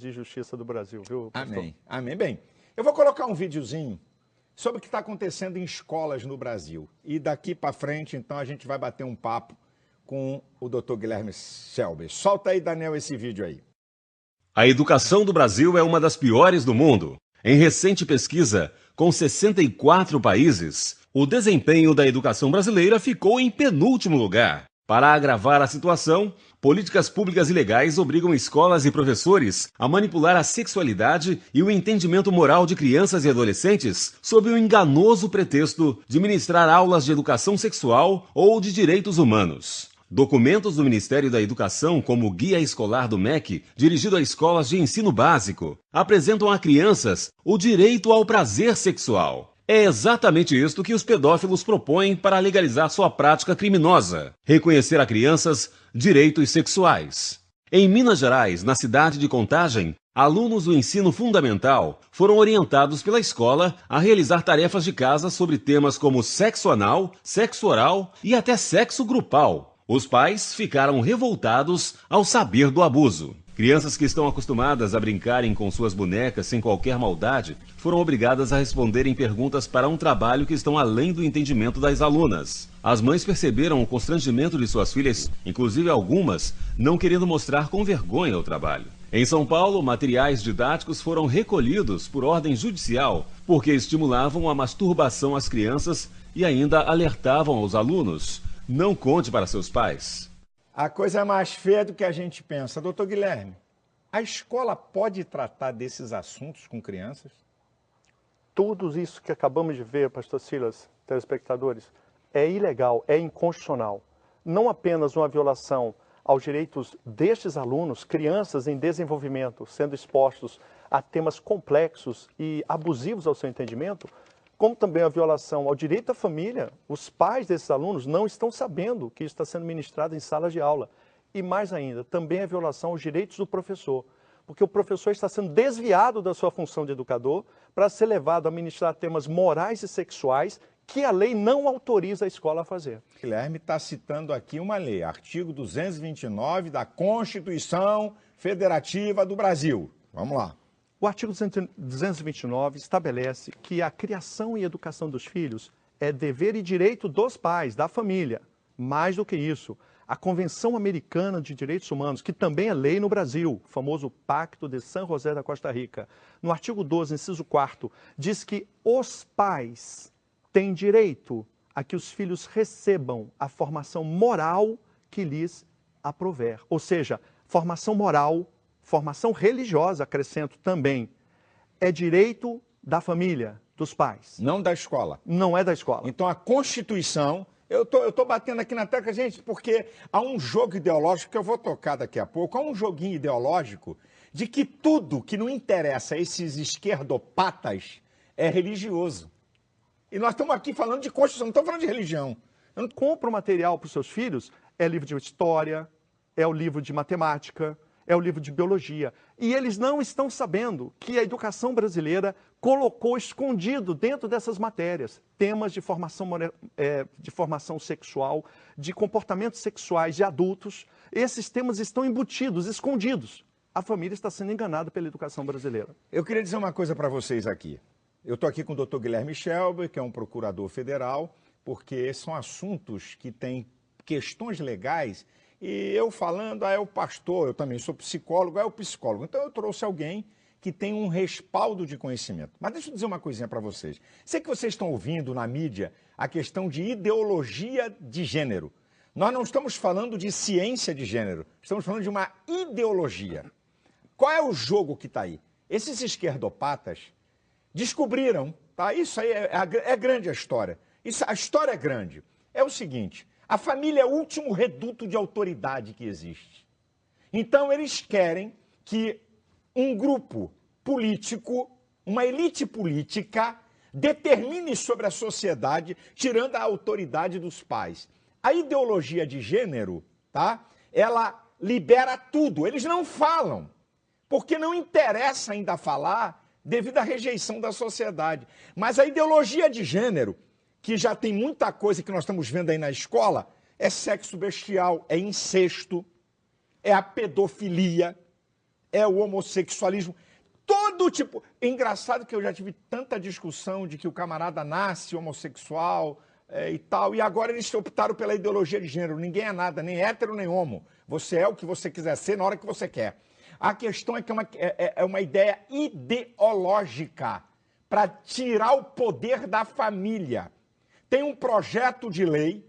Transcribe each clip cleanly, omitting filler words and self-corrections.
de justiça do Brasil, viu, pastor? Amém, amém. Bem, eu vou colocar um videozinho sobre o que está acontecendo em escolas no Brasil. E daqui para frente, então, a gente vai bater um papo com o Dr. Guilherme Selby. Solta aí, Daniel, esse vídeo aí. A educação do Brasil é uma das piores do mundo. Em recente pesquisa, com 64 países, o desempenho da educação brasileira ficou em penúltimo lugar. Para agravar a situação, políticas públicas ilegais obrigam escolas e professores a manipular a sexualidade e o entendimento moral de crianças e adolescentes sob o enganoso pretexto de ministrar aulas de educação sexual ou de direitos humanos. Documentos do Ministério da Educação, como o Guia Escolar do MEC, dirigido a escolas de ensino básico, apresentam a crianças o direito ao prazer sexual. É exatamente isto que os pedófilos propõem para legalizar sua prática criminosa: reconhecer a crianças direitos sexuais. Em Minas Gerais, na cidade de Contagem, alunos do ensino fundamental foram orientados pela escola a realizar tarefas de casa sobre temas como sexo anal, sexo oral e até sexo grupal. Os pais ficaram revoltados ao saber do abuso. Crianças que estão acostumadas a brincarem com suas bonecas sem qualquer maldade foram obrigadas a responderem perguntas para um trabalho que estão além do entendimento das alunas. As mães perceberam o constrangimento de suas filhas, inclusive algumas, não querendo mostrar com vergonha o trabalho. Em São Paulo, materiais didáticos foram recolhidos por ordem judicial porque estimulavam a masturbação às crianças e ainda alertavam aos alunos: não conte para seus pais. A coisa é mais feia do que a gente pensa. Doutor Guilherme, a escola pode tratar desses assuntos com crianças? Tudo isso que acabamos de ver, pastor Silas, telespectadores, é ilegal, é inconstitucional. Não apenas uma violação aos direitos destes alunos, crianças em desenvolvimento, sendo expostos a temas complexos e abusivos ao seu entendimento, como também a violação ao direito da família. Os pais desses alunos não estão sabendo que isso está sendo ministrado em sala de aula. E mais ainda, também a violação aos direitos do professor, porque o professor está sendo desviado da sua função de educador para ser levado a ministrar temas morais e sexuais que a lei não autoriza a escola a fazer. Guilherme está citando aqui uma lei, artigo 229 da Constituição Federativa do Brasil. Vamos lá. O artigo 229 estabelece que a criação e educação dos filhos é dever e direito dos pais, da família. Mais do que isso, a Convenção Americana de Direitos Humanos, que também é lei no Brasil, o famoso Pacto de San José da Costa Rica, no artigo 12, inciso 4º, diz que os pais têm direito a que os filhos recebam a formação moral que lhes aprouver. Ou seja, formação moral, formação religiosa, acrescento também, é direito da família, dos pais. Não da escola. Não é da escola. Então a Constituição, eu tô batendo aqui na tecla, gente, porque há um jogo ideológico que eu vou tocar daqui a pouco, há um joguinho ideológico de que tudo que não interessa a esses esquerdopatas é religioso. E nós estamos aqui falando de Constituição, não estamos falando de religião. Eu não compro material para os seus filhos, é livro de história, é o livro de matemática, é o livro de biologia. E eles não estão sabendo que a educação brasileira colocou escondido dentro dessas matérias temas de formação sexual, de comportamentos sexuais de adultos. Esses temas estão embutidos, escondidos. A família está sendo enganada pela educação brasileira. Eu queria dizer uma coisa para vocês aqui. Eu estou aqui com o Dr. Guilherme Selby, que é um procurador federal, porque são assuntos que têm questões legais. E eu falando, é o pastor, eu também sou psicólogo, é o psicólogo. Então eu trouxe alguém que tem um respaldo de conhecimento. Mas deixa eu dizer uma coisinha para vocês. Sei que vocês estão ouvindo na mídia a questão de ideologia de gênero. Nós não estamos falando de ciência de gênero, estamos falando de uma ideologia. Qual é o jogo que está aí? Esses esquerdopatas descobriram, tá? Isso aí é grande a história. A história é grande. É o seguinte: a família é o último reduto de autoridade que existe. Então eles querem que um grupo político, uma elite política, determine sobre a sociedade, tirando a autoridade dos pais. A ideologia de gênero, tá? Ela libera tudo. Eles não falam, porque não interessa ainda falar devido à rejeição da sociedade. Mas a ideologia de gênero, que já tem muita coisa que nós estamos vendo aí na escola, é sexo bestial, é incesto, é a pedofilia, é o homossexualismo. Todo tipo... Engraçado que eu já tive tanta discussão de que o camarada nasce homossexual e tal, e agora eles optaram pela ideologia de gênero. Ninguém é nada, nem hétero, nem homo. Você é o que você quiser ser na hora que você quer. A questão é que é uma ideia ideológica para tirar o poder da família. Tem um projeto de lei,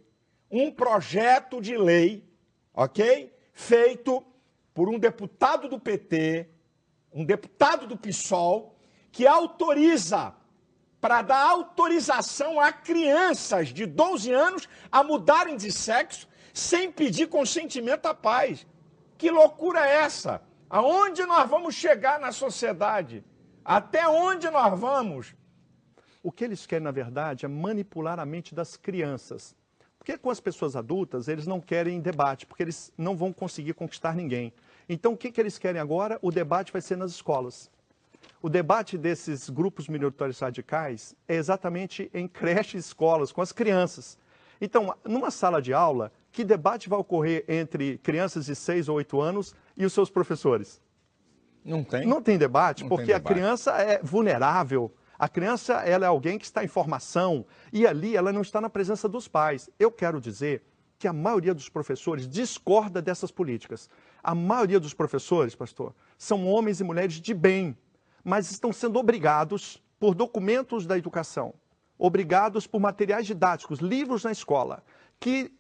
ok? Feito por um deputado do PT, um deputado do PSOL, que autoriza, para dar autorização a crianças de 12 anos a mudarem de sexo sem pedir consentimento a pais. Que loucura é essa? Aonde nós vamos chegar na sociedade? Até onde nós vamos? O que eles querem, na verdade, é manipular a mente das crianças. Porque com as pessoas adultas, eles não querem debate, porque eles não vão conseguir conquistar ninguém. Então, o que eles querem agora? O debate vai ser nas escolas. O debate desses grupos minoritários radicais é exatamente em creches e escolas, com as crianças. Então, numa sala de aula, que debate vai ocorrer entre crianças de 6 ou 8 anos e os seus professores? Não tem. Não tem debate, Não porque tem a debate. criança é vulnerável. A criança, ela é alguém que está em formação e ali ela não está na presença dos pais. Eu quero dizer que a maioria dos professores discorda dessas políticas. A maioria dos professores, pastor, são homens e mulheres de bem, mas estão sendo obrigados por documentos da educação, obrigados por materiais didáticos, livros na escola, que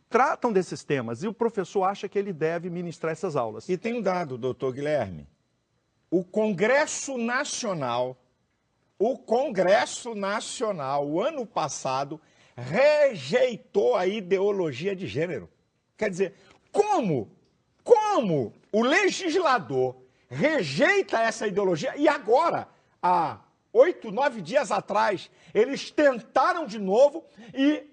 tratam desses temas e o professor acha que ele deve ministrar essas aulas. E tem um dado, doutor Guilherme. O Congresso Nacional, o ano passado, rejeitou a ideologia de gênero. Quer dizer, como o legislador rejeita essa ideologia e agora, há 8, 9 dias atrás, eles tentaram de novo e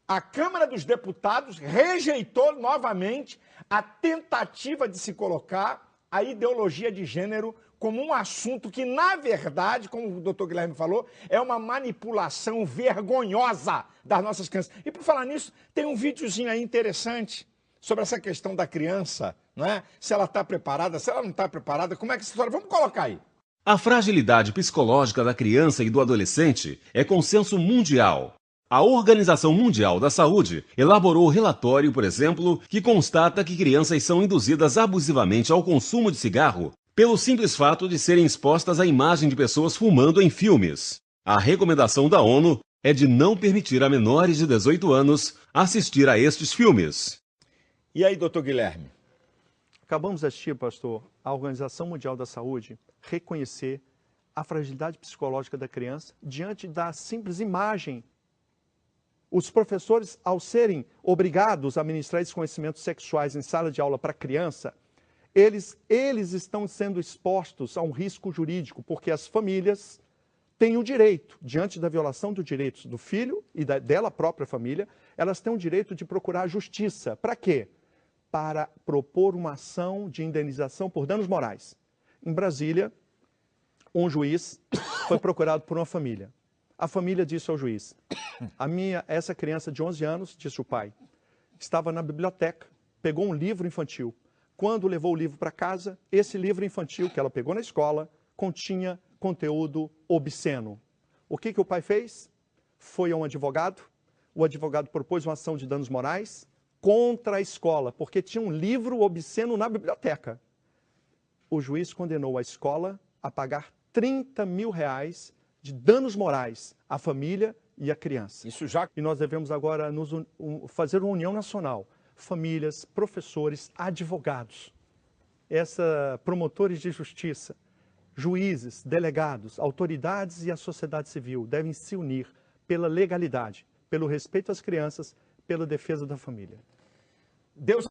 a Câmara dos Deputados rejeitou novamente a tentativa de se colocar a ideologia de gênero como um assunto que, na verdade, como o doutor Guilherme falou, é uma manipulação vergonhosa das nossas crianças. E por falar nisso, tem um videozinho aí interessante sobre essa questão da criança, não é? Se ela está preparada, se ela não está preparada, como é que essa história... Vamos colocar aí. A fragilidade psicológica da criança e do adolescente é consenso mundial. A Organização Mundial da Saúde elaborou relatório, por exemplo, que constata que crianças são induzidas abusivamente ao consumo de cigarro pelo simples fato de serem expostas à imagem de pessoas fumando em filmes. A recomendação da ONU é de não permitir a menores de 18 anos assistir a estes filmes. E aí, doutor Guilherme? Acabamos de assistir, pastor, a Organização Mundial da Saúde reconhecer a fragilidade psicológica da criança diante da simples imagem. Os professores, ao serem obrigados a ministrar esses conhecimentos sexuais em sala de aula para criança, eles estão sendo expostos a um risco jurídico, porque as famílias têm o direito, diante da violação dos direitos do filho e dela própria família, elas têm o direito de procurar a justiça. Para quê? Para propor uma ação de indenização por danos morais. Em Brasília, um juiz foi procurado por uma família. A família disse ao juiz, essa criança de 11 anos, disse o pai, estava na biblioteca, pegou um livro infantil. Quando levou o livro para casa, esse livro infantil que ela pegou na escola continha conteúdo obsceno. O que o pai fez? Foi a um advogado, o advogado propôs uma ação de danos morais contra a escola, porque tinha um livro obsceno na biblioteca. O juiz condenou a escola a pagar R$30 mil de danos morais à família e à criança. Isso já... E nós devemos agora fazer uma união nacional. Famílias, professores, advogados, promotores de justiça, juízes, delegados, autoridades e a sociedade civil devem se unir pela legalidade, pelo respeito às crianças, pela defesa da família. Deus